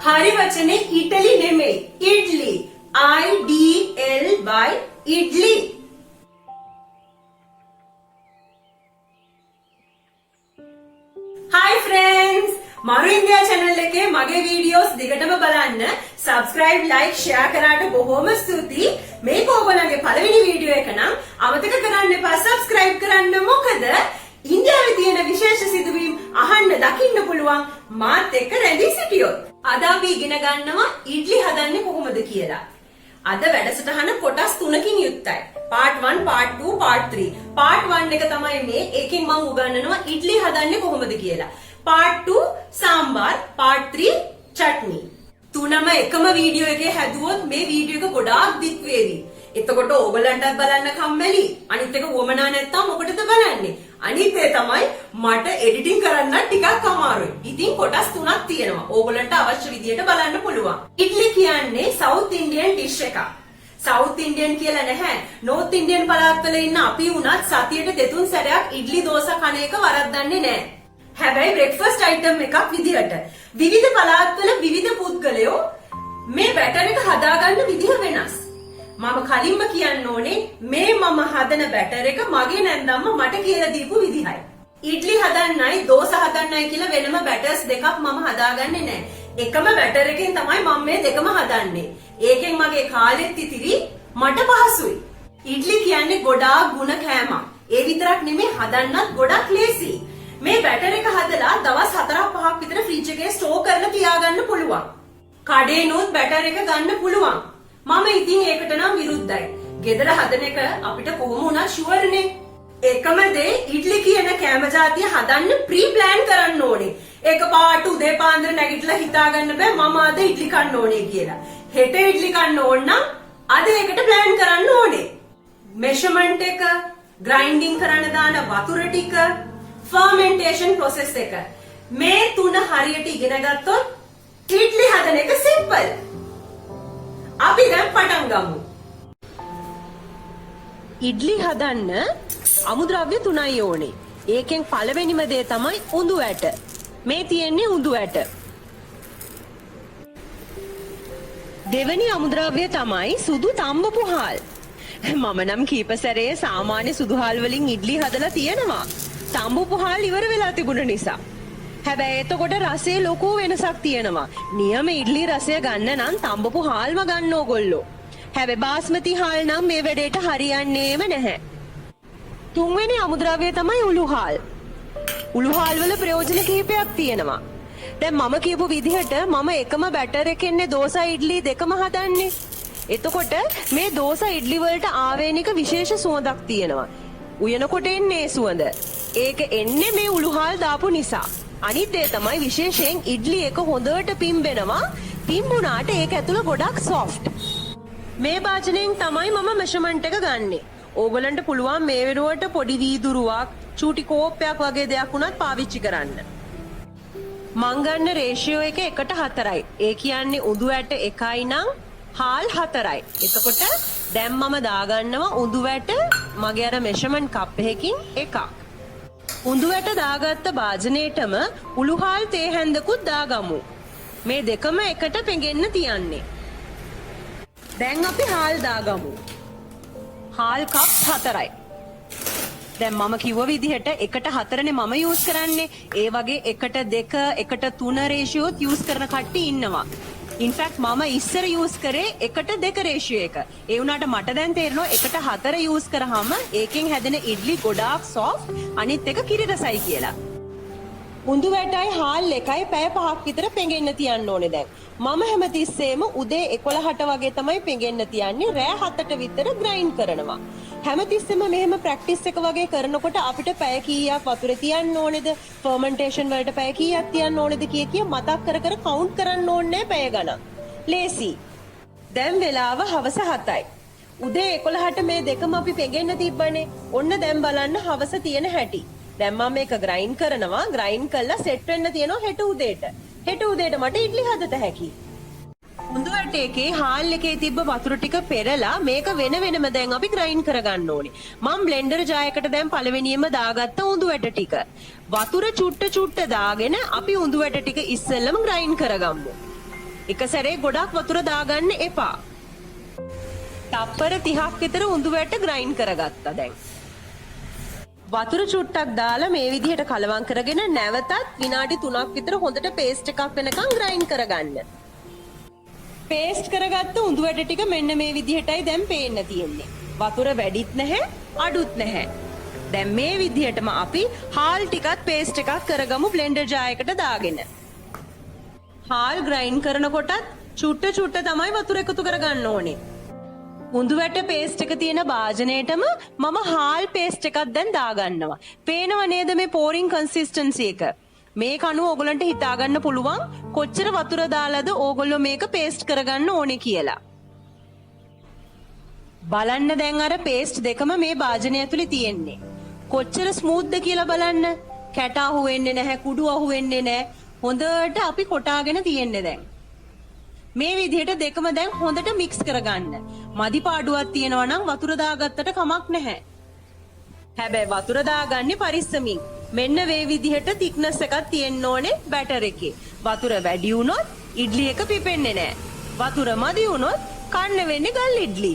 හරි වචනේ ඉටලි නෙමෙයි ඉඩ්ලි IDLY ඉඩ්ලි. Hi friends, මරු ඉන්දියා channel එකේ මගේ වීඩියෝස් දිගටම බලන්න subscribe like share කරාට බොහොම ස්තුතියි. මේක ඔයගොල්ලන්ගේ පළවෙනි වීඩියෝ එක නම් අමතක කරන්න එපා subscribe කරන්න. මොකද ඉන්දියාවේ තියෙන විශේෂ සිදුවීම් අහන්න දකින්න පුළුවන් මාත් එක්ක රැඳී සිටියොත්. අද අපි ඉගෙන ගන්නවා ඉඩ්ලි හදන්නේ කොහොමද කියලා. අද වැඩසටහන කොටස් 3කින් යුක්තයි. part 1, part 2, part 3. part 1 එක තමයි මේ. ඒකෙන් මම උගන්වනවා ඉඩ්ලි හදන්නේ කොහොමද කියලා. part 2 සාම්බාර්, part 3 chutney. තුනම එකම වීඩියෝ එකේ හැදුවොත් මේ වීඩියෝ එක ගොඩාක් දික් වේවි. එතකොට ඕගලන්ටත් බලන්න කම්මැලි. අනිත් එක වමනා නැත්තම් මොකටද බලන්නේ? අනිත් ඒ තමයි මට එඩිටින් කරන්න ටිකක් අමාරුයි. ඉතින් කොටස් 3ක් තියෙනවා. ඕගලන්ට අවශ්‍ය විදියට බලන්න පුළුවන්. ඉඩ්ලි කියන්නේ සවුත් ඉන්ඩියන් ඩිෂ් එකක්. සවුත් ඉන්ඩියන් කියලා නැහැ. නෝත් ඉන්ඩියන් පළාත්වල ඉන්න අපි උනත් සතියට දෙතුන් සැරයක් ඉඩ්ලි දෝසා කන එක වරද්දන්නේ නැහැ. හැබැයි බ්‍රෙක්ෆාස්ට් අයිටම් එකක් විදිහට විවිධ පළාත්වල විවිධ පුද්ගලයෝ මේ බැටර් එක හදාගන්න විදිහ වෙනස්. මම කලින්ම කියන්න ඕනේ මේ මම හදන බැටර් එක මගේ නැන්දම්ම මට කියලා දීපු විදිහයි. ඉඩ්ලි හදන්නයි දෝසා හදන්නයි කියලා වෙනම බැටර්ස් දෙකක් මම හදාගන්නේ නැහැ. එකම බැටර් එකෙන් තමයි මම මේ දෙකම හදන්නේ. ඒකෙන් මගේ කාලෙත් ඉතිරි මට පහසුයි. ඉඩ්ලි කියන්නේ ගොඩාක් ගුණ කෑමක්. ඒ විතරක් නෙමෙයි හදන්නත් ගොඩක් ලේසි. මේ බැටර් එක හදලා දවස් 4-5ක් විතර ෆ්‍රිජ් එකේ ස්ටෝර් කරලා තියාගන්න පුළුවන්. කඩේනොත් බැටර් එක ගන්න පුළුවන්. මම ඉතින් ඒකට නම් විරුද්ධයි. ගෙදර හදන එක අපිට කොහොම වුණත් ෂුවර් නේ. එකම දේ ඉඩ්ලි කියන කෑම ජාතිය හදන්න ප්‍රී ප්ලෑන් කරන්න ඕනේ. එකපාරට උදේ පාන්දර නැගිටලා හිතාගන්න බෑ මම අද ඉඩ්ලි කන්න ඕනේ කියලා. හෙට ඉඩ්ලි කන්න ඕන නම් අද ඒකට ප්ලෑන් කරන්න ඕනේ. මෙෂර්මන්ට් එක, ග්‍රයින්ඩින් කරන්න දාන වතුර ටික, ෆර්මෙන්ටේෂන් ප්‍රොසෙස් එක. මේ තුන හරියට ඉගෙන ගත්තොත් ඉඩ්ලි හදන එක සිම්පල්. අපි දැන් පටන් ගමු. ඉඩ්ලි හදන්න අමුද්‍රව්‍ය 3යි ඕනේ. ඒකෙන් පළවෙනිම දේ තමයි උඳු ඇට. මේ තියෙන්නේ උඳු ඇට. දෙවෙනි අමුද්‍රව්‍ය තමයි සුදු තම්බපු හාල්. මම නම් කීප සැරේ සාමාන්‍ය සුදු හාල් වලින් ඉඩ්ලි හදලා තියෙනවා. තම්බපු හාල් ඉවර වෙලා තිබුණ නිසා. හැබැයි එතකොට රසයේ ලොකු වෙනසක් තියෙනවා. නියම ඉඩ්ලි රසය ගන්න නම් තම්බපු හාල්ම ගන්න ඕගොල්ලෝ. හැබැයි බාස්මති හාල් නම් මේ වැඩේට හරියන්නේම නැහැ. තුන්වෙනි අමුද්‍රව්‍ය තමයි උළු හාල්. උළු හාල් වල ප්‍රයෝජන කිහිපයක් තියෙනවා. දැන් මම කියපු විදිහට මම එකම බැටර් එකෙන්නේ දෝසා ඉඩ්ලි දෙකම හදන්නේ. එතකොට මේ දෝසා ඉඩ්ලි වලට ආවේනික විශේෂ සුවඳක් තියෙනවා. උයනකොට එන්නේ සුවඳ. ඒක එන්නේ මේ උළු හාල් දාපු නිසා. අනිත් දේ තමයි විශේෂයෙන් ඉඩ්ලි එක හොඳට පිම්බෙනවා. පිම්බුණාට ඒක ඇතුළ ගොඩක් සොෆ්ට්. මේ භාජනයෙන් තමයි මම මෙෂර්මන්ට් එක ගන්නෙ. ඕගලන්ට පුළුවන් මේ වෙනුවට පොඩි වීදුරුවක්, චූටි කෝප්පයක් වගේ දෙයක් උනත් පාවිච්චි කරන්න. මං ගන්න රේෂියෝ එක 1:4යි. ඒ කියන්නේ උඳු ඇට 1යි නම් හාල් 4යි. එතකොට දැන් මම දාගන්නවා උඳු ඇට මගේ අර මෙෂර්මන්ට් කප් එකකින් එකක්. උඳු ඇට දාගත්ත භාජනයේටම උළු හාල් තේ හැන්දකුත් දාගමු. මේ දෙකම එකට පෙඟෙන්න තියන්නේ. දැන් අපි හාල් දාගමු. හාල් කප් 4යි. දැන් මම කිව්ව විදිහට 1:4නේ මම යූස් කරන්නේ. ඒ වගේ 1:2, 1:3 රේෂියෝත් යූස් කරන කට්ටිය ඉන්නවා. ඉන්ෆැක්ට් මම ඉස්සර යූස් කරේ 1:2 රේෂියෝ එක. ඒ වුණාට මට දැන් තේරෙනවා 1:4 යූස් කරාම ඒකෙන් හැදෙන ඉඩ්ලි ගොඩාක් සොෆ්ට් අනිත් එක කිරි රසයි කියලා. උඳු වැටයි හාල් එකයි පැය 5ක් විතර පෙඟෙන්න තියන්න ඕනේ දැන්. මම හැමතිස්සෙම උදේ 11ට වගේ තමයි පෙඟෙන්න තියන්නේ. රෑ 7ට විතර ග්‍රයින්ඩ් කරනවා. හැමතිස්සෙම මෙහෙම ප්‍රැක්ටිස් එක වගේ කරනකොට අපිට පැය කීයක් වතුර තියන්න ඕනේද? ෆර්මන්ටේෂන් වලට පැය කීයක් තියන්න ඕනේද කිය මතක් කර කර කවුන්ට් කරන්න ඕනේ පැය ගණන්. ලේසි. දැන් වෙලාව හවස 7යි. උදේ 11ට මේ දෙකම අපි පෙඟෙන්න තිබ්බනේ. ඔන්න දැන් බලන්න හවස තියෙන හැටි. දැන් මම මේක ග්‍රයින්ඩ් කරනවා. ග්‍රයින්ඩ් කරලා සෙට් වෙන්න තියෙනවා හෙට උදේට. හෙට උදේට මට ඉඩ්ලි හදත හැකියි. උඳු ඇට එකේ හාල් එකේ තිබ්බ වතුර ටික පෙරලා මේක වෙන වෙනම දැන් අපි ග්‍රයින්ඩ් කරගන්න ඕනේ. මම බ්ලෙන්ඩර් ජායකට දැන් පළවෙනියෙන්ම දාගත්ත උඳු ඇට ටික. වතුර චුට්ට චුට්ට දාගෙන අපි උඳු ඇට ටික ඉස්සෙල්ලම ග්‍රයින්ඩ් කරගමු. එක සැරේ ගොඩක් වතුර දාගන්න එපා. තප්පර 30ක් විතර උඳු වැට ග්‍රයින්ඩ් කරගත්තා දැන්. වතුර චුට්ටක් දාලා මේ විදිහට කලවම් කරගෙන නැවතත් විනාඩි 3ක් විතර හොඳට පේස්ට් එකක් වෙනකන් ග්‍රයින්ඩ් කරගන්න. පේස්ට් කරගත්ත උඳු වැට ටික මෙන්න මේ විදිහටයි දැන් පේන්න තියෙන්නේ. වතුර වැඩිත් නැහැ අඩුත් නැහැ. දැන් මේ විදිහටම අපි හාල් ටිකත් පේස්ට් එකක් කරගමු බ්ලෙන්ඩර් ජාර් එකට දාගෙන. හාල් ග්‍රයින්ඩ් කරනකොටත් චුට්ට තමයි වතුර එකතු කරගන්න ඕනේ. උඳු වැට පේස්ට් එක තියෙන භාජනයටම මම හාල් පේස්ට් එකක් දැන් දාගන්නවා. පේනව නේද මේ පෝරින් කන්සිස්ටන්සි එක? මේක අනුව ඕගොල්ලන්ට හිතා ගන්න පුළුවන් කොච්චර වතුර දාලාද ඕගොල්ලෝ මේක පේස්ට් කරගන්න ඕනේ කියලා. බලන්න දැන් අර පේස්ට් දෙකම මේ භාජනය ඇතුලේ තියෙන්නේ. කොච්චර ස්මූත්ද කියලා බලන්න. කැට අහු වෙන්නේ නැහැ, කුඩු අහු වෙන්නේ නැහැ. හොඳට අපි කොටාගෙන තියෙන්නේ දැන්. මේ විදිහට දෙකම දැන් හොඳට මික්ස් කරගන්න. මදි පාඩුවක් තියෙනවා නම් වතුර දාගත්තට කමක් නැහැ. හැබැයි වතුර දාගන්නේ පරිස්සමින්. මෙන්න මේ විදිහට thickness එකක් තියෙන්න ඕනේ බැටර් එකේ. වතුර වැඩි වුණොත් ඉඩ්ලි එක පිපෙන්නේ නැහැ. වතුර මදි වුණොත් කන්න වෙන්නේ ගල් ඉඩ්ලි.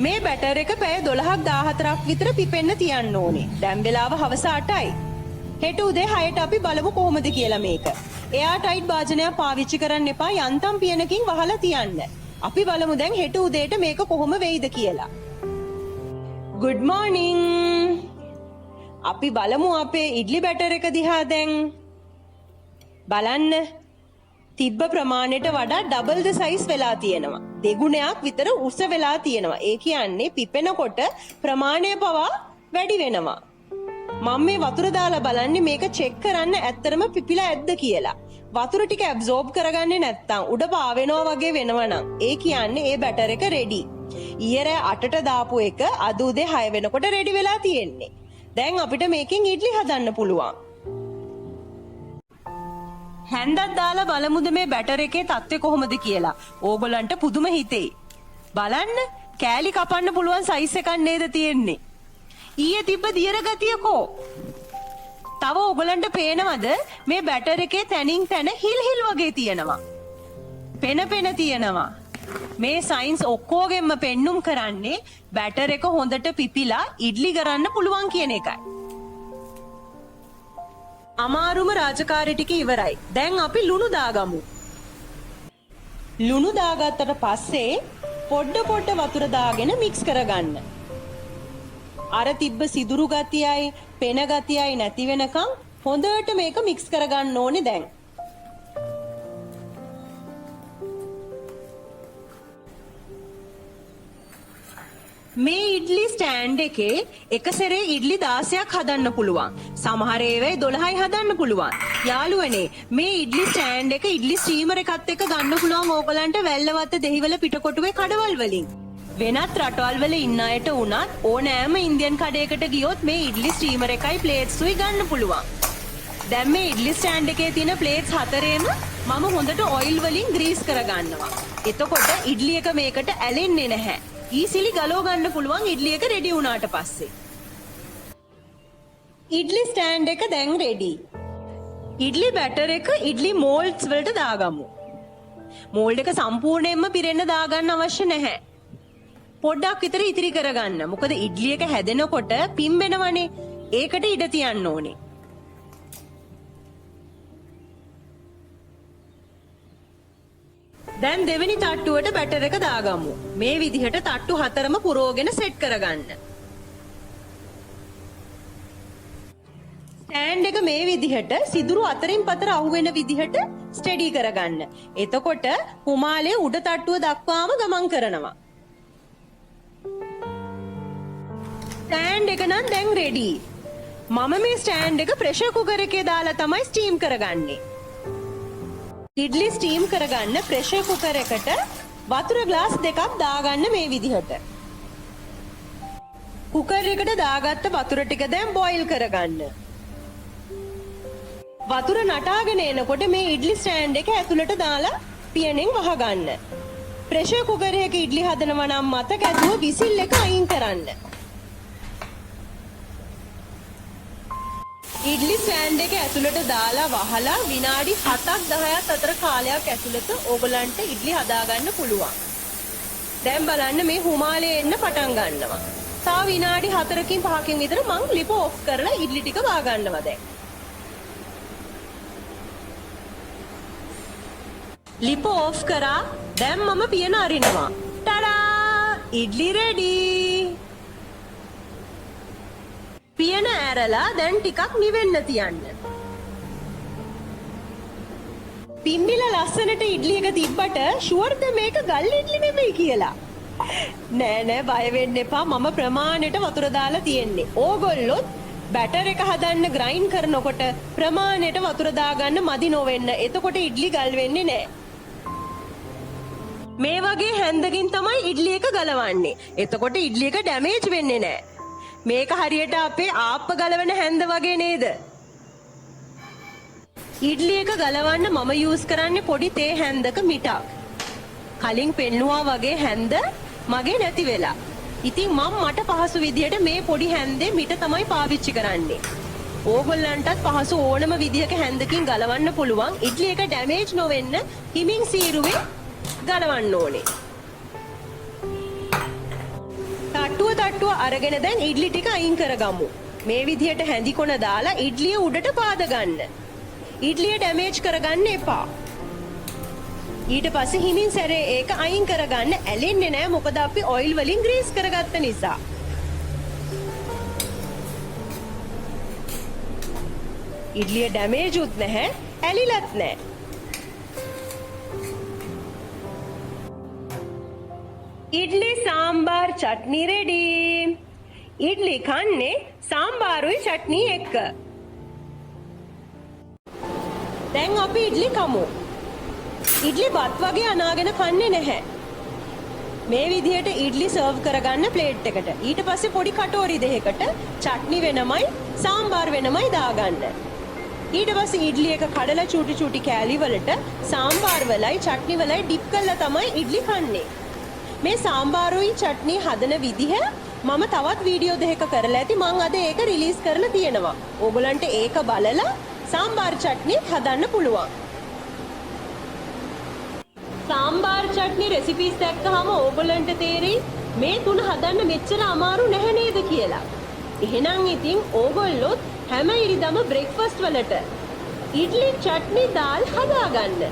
මේ බැටර් එක පැය 12ක් 14ක් විතර පිපෙන්න තියන්න ඕනේ. දැන් වෙලාව හවස 8යි. හෙට උදේ 6ට අපි බලමු කොහොමද කියලා මේක. එයා ටයිට් භාජනයක් පාවිච්චි කරන්න එපා. යන්තම් පියනකින් වහලා තියන්න. අපි බලමු දැන් හෙට උදේට මේක කොහොම වෙයිද කියලා. Good morning. අපි බලමු අපේ ඉඩ්ලි බැටර් එක දිහා දැන්. බලන්න. තිබ්බ ප්‍රමාණයට වඩා ඩබල් ද සයිස් වෙලා තියෙනවා. දෙගුණයක් විතර උස වෙලා තියෙනවා. ඒ කියන්නේ පිපෙනකොට ප්‍රමාණය පවා වැඩි වෙනවා. මම මේ වතුර දාලා බලන්නේ මේක චෙක් කරන්න ඇත්තටම පිපිලා ඇද්ද කියලා. වතුර ටික ඇබ්සෝබ් කරගන්නේ නැත්තම් උඩ පාවෙනවා වගේ වෙනවනම් ඒ කියන්නේ ඒ බැටර් එක රෙඩි. ඊයේ රෑ 8ට දාපු එක අද උදේ 6 වෙනකොට රෙඩි වෙලා තියෙන්නේ. දැන් අපිට මේකෙන් ඉඩ්ලි හදන්න පුළුවන්. හැන්දක් දාලා බලමුද මේ බැටර් එකේ තත්ත්වය කොහොමද කියලා. ඕගොල්ලන්ට පුදුම හිතෙයි. බලන්න කෑලි කපන්න පුළුවන් සයිස් එකක් නේද තියෙන්නේ. ඊයේ තිබ්බ දියර ගතියකෝ. තව ඕගොල්ලන්ට පේනවද මේ බැටර් එකේ තැනින් තැන හිල් වගේ තියෙනවා. පෙන තියෙනවා. මේ සයින්ස් ඔක්කොගෙම පෙන්눔 කරන්නේ බැටර් එක හොඳට පිපිලා ඉඩ්ලි කරන්න පුළුවන් කියන එකයි. අමාරුම රාජකාරී ටික ඉවරයි. දැන් අපි ලුණු දාගමු. ලුණු දාගත්තට පස්සේ පොඩ වතුර දාගෙන මික්ස් කරගන්න. අර තිබ්බ සිදුරු ගතියයි පෙන ගතියයි නැති වෙනකන් හොඳට මේක මික්ස් කරගන්න ඕනේ දැන්. මේ ඉඩ්ලි ස්ටෑන්ඩ් එකේ එක සැරේ ඉඩ්ලි 16ක් හදන්න පුළුවන්. සමහර ඒවායි 12යි හදන්න පුළුවන්. යාළුවනේ මේ ඉඩ්ලි ස්ටෑන්ඩ් එක ඉඩ්ලි ස්ටීමර් එකත් එක්ක ගන්න පුළුවන් ඕගලන්ට වැල්ලවත්ත දෙහිවල පිටකොටුවේ කඩවල් වලින්. වෙනත් රටවල් වල ඉන්න අයට උනත් ඕනෑම ඉන්දියන් කඩේකට ගියොත් මේ ඉඩ්ලි ස්ටීමර් එකයි ප්ලේට්ස් උයි ගන්න පුළුවන්. දැන් මේ ඉඩ්ලි ස්ටෑන්ඩ් එකේ තියෙන ප්ලේට්ස් හතරේම මම හොඳට ඔයිල් වලින් ග්‍රීස් කරගන්නවා. එතකොට ඉඩ්ලි එක මේකට ඇලෙන්නේ නැහැ. ඊසිලි ගලව ගන්න පුළුවන් ඉඩ්ලි එක රෙඩි වුණාට පස්සේ. ඉඩ්ලි ස්ටෑන්ඩ් එක දැන් රෙඩි. ඉඩ්ලි බැටර් එක ඉඩ්ලි මෝල්ඩ්ස් වලට දාගමු. මෝල්ඩ් එක සම්පූර්ණයෙන්ම පිරෙන්න දාගන්න අවශ්‍ය නැහැ. පොඩ්ඩක් විතර ඉතිරි කරගන්න. මොකද ඉඩ්ලි එක හැදෙනකොට පිම්බෙනවනේ. ඒකට ඉඩ තියන්න ඕනේ. දැන් දෙවෙනි තට්ටුවට බැටර් එක දාගමු. මේ විදිහට තට්ටු හතරම පුරවගෙන සෙට් කරගන්න. ස්ටෑන්ඩ් එක මේ විදිහට සිදුරු අතරින් පතර අහුවෙන විදිහට ස්ටෙඩි කරගන්න. එතකොට කුමාලේ උඩ තට්ටුව දක්වාම ගමන් කරනවා. ස්ටෑන්ඩ් එක නම් දැන් රෙඩි. මම මේ ස්ටෑන්ඩ් එක ප්‍රෙෂර් කුකර් එකේ දාලා තමයි ස්ටීම් කරගන්නේ. ඉඩ්ලි ස්ටීම් කරගන්න ප්‍රෙෂර් කුකර් එකට වතුර ග්ලාස් දෙකක් දාගන්න මේ විදිහට. කුකර් එකට දාගත්ත වතුර ටික දැන් බොයිල් කරගන්න. වතුර නටාගෙන එනකොට මේ ඉඩ්ලි ස්ටෑන්ඩ් එක ඇතුළට දාලා පියනෙන් වහගන්න. ප්‍රෙෂර් කුකර් එකක ඉඩ්ලි හදනවා නම් මතක ඇතුව විසිල් එක අයින් කරන්න. ඉඩ්ලි ස්ටෑන්ඩ් එක ඇතුළට දාලා වහලා විනාඩි 7ක් 10ක් අතර කාලයක් ඇතුළත ඕගලන්ට ඉඩ්ලි හදාගන්න පුළුවන්. දැන් බලන්න මේ හුමාලේ එන්න පටන් ගන්නවා. තව විනාඩි 4කින් 5කින් විතර මං ලිප ඔෆ් කරලා ඉඩ්ලි ටික බා ගන්නවා දැන්. ලිප ඔෆ් කරා. දැන් මම පියන අරිනවා. ටඩා! ඉඩ්ලි රෙඩි. පියන ඇරලා දැන් ටිකක් නිවෙන්න තියන්න. පිම්බිලා ලස්සනට ඉඩ්ලි එක තිබ්බට ෂුවර්ද මේක ගල් ඉඩ්ලි නෙමෙයි කියලා. නෑ බය වෙන්න එපා. මම ප්‍රමාණයට වතුර දාලා තියෙන්නේ. ඕගොල්ලොත් බැටර් එක හදන්න ග්‍රයින්ඩ් කරනකොට ප්‍රමාණයට වතුර දාගන්න මදි නොවෙන්න. එතකොට ඉඩ්ලි ගල් වෙන්නේ නෑ. මේ වගේ හැන්දකින් තමයි ඉඩ්ලි එක ගලවන්නේ. එතකොට ඉඩ්ලි එක ඩැමේජ් වෙන්නේ නෑ. මේක හරියට අපේ ආප්ප ගලවන හැන්ද වගේ නේද? ඉඩ්ලි එක ගලවන්න මම යූස් කරන්නේ පොඩි තේ හැන්දක මිටක්. කලින් පෙන්නුවා වගේ හැන්ද මගේ නැති වෙලා. ඉතින් මට පහසු විදියට මේ පොඩි හැන්දේ මිට තමයි පාවිච්චි කරන්නේ. ඕගොල්ලන්ටත් පහසු ඕනම විදියක හැන්දකින් ගලවන්න පුළුවන්. ඉඩ්ලි එක ඩැමේජ් නොවෙන්න හිමින් සීරුවේ ගලවන්න ඕනේ. තට්ටුව අරගෙන දැන් ඉඩ්ලි ටික අයින් කරගමු. මේ විදිහට හැඳි කොන දාලා ඉඩ්ලිය උඩට පාද ගන්න. ඉඩ්ලිය ඩැමේජ් කරගන්න එපා. ඊට පස්සේ හිමින් සැරේ ඒක අයින් කරගන්න. ඇලෙන්නේ නැහැ මොකද අපි ඔයිල් වලින් ග්‍රීස් කරගත්ත නිසා. ඉඩ්ලිය ඩැමේජ් උත් නැහැ, ඇලිලත් නැහැ. ඉඩ්ලි සාම්බාර් චට්නි රෙඩි. ඉඩ්ලි කන්නේ සාම්බාරුයි චට්නි එක්ක. දැන් අපි ඉඩ්ලි කමු. ඉඩ්ලි බත් වගේ අනාගෙන කන්නේ නැහැ. මේ විදිහට ඉඩ්ලි සර්ව් කරගන්න ප්ලේට් එකට. ඊට පස්සේ පොඩි කටෝරි දෙකකට චට්නි වෙනමයි සාම්බාර් වෙනමයි දාගන්න. ඊට පස්සේ ඉඩ්ලි එක කඩලා චූටි කෑලි වලට සාම්බාර් වලයි චට්නි වලයි ඩිප් කරලා තමයි ඉඩ්ලි කන්නේ. මේ සාම්බාරුයි චට්නි හදන විදිහ මම තවත් වීඩියෝ දෙකක කරලා ඇති. මම අද ඒක රිලීස් කරලා තියෙනවා. ඕගලන්ට ඒක බලලා සාම්බාර් චට්නි හදන්න පුළුවන්. සාම්බාර් චට්නි රෙසිපීස් දැක්කහම ඕගලන්ට තේරෙයි මේ තුන හදන්න මෙච්චර අමාරු නැහැ නේද කියලා. එහෙනම් ඉතින් ඕගොල්ලොත් හැම ඉරිදම බ්‍රෙක්ෆාස්ට් වලට ඉඩ්ලි චට්නි දාල් හදාගන්න.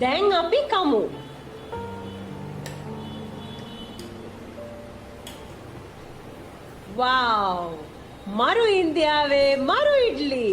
දැන් අපි කමු. වව්! මරු ඉන්දියාවේ මරු ඉඩ්ලි.